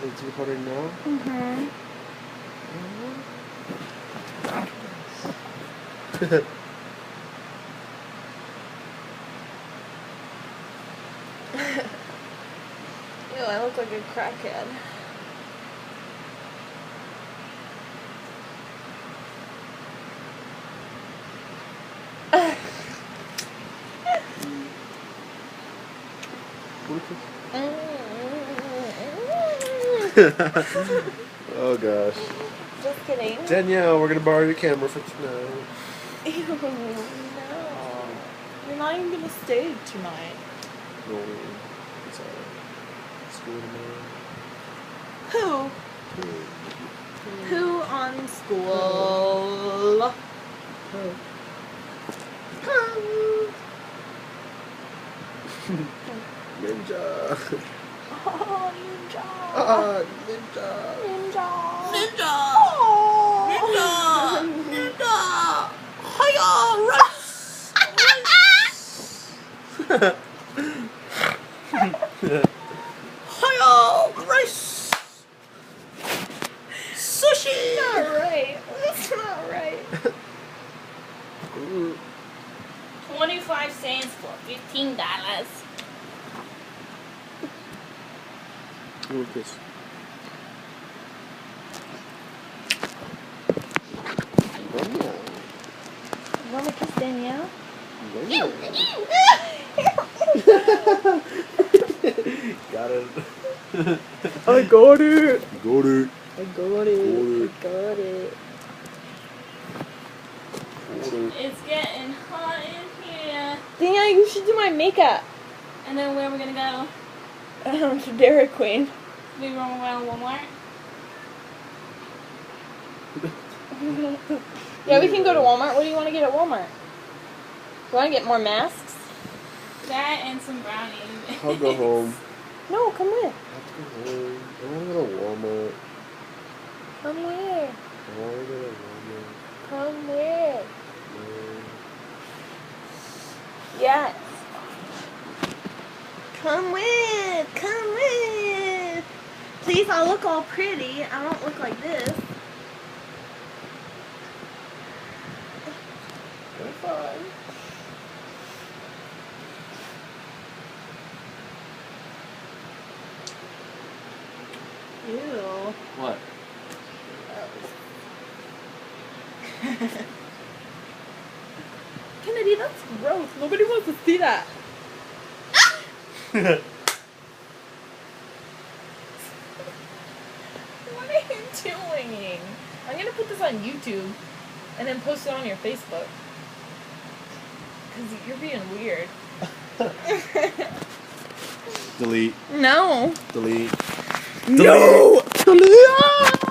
It's recording now? Mm-hmm. Ew, I look like a crackhead. Oh gosh. Just kidding. Danielle, we're gonna borrow your camera for tonight. Ew, no. You're not even gonna stay tonight. No, it's alright. School tomorrow. Who? Who on school? Ninja. Oh, ninja. Ninja. Ninja. Ninja. Oh. Ninja. Hiya, rice. Hiya, rice. Sushi. Not right. That's not right. 25 cents for $15. Look at this. You want me to kiss Danielle? Got it. I got it. Got it. I got it. I got it. It's getting hot in here. Danielle, you should do my makeup. And then where are we gonna go? To Dairy Queen. We roam around Walmart. Yeah, we can go to Walmart. What do you want to get at Walmart? You want to get more masks? That and some brownies. I'll go home. No, come with. I have to go home. I want to go to Walmart. Come with. I want to go to Walmart. Come with. No. Yes. Come with. Come with. Please, I'll look all pretty. I don't look like this. You're fine. Ew. What? Kennedy, that's gross. Nobody wants to see that. What are you doing? I'm gonna put this on YouTube and then post it on your Facebook. Because you're being weird. Delete. No. Delete. No! Delete!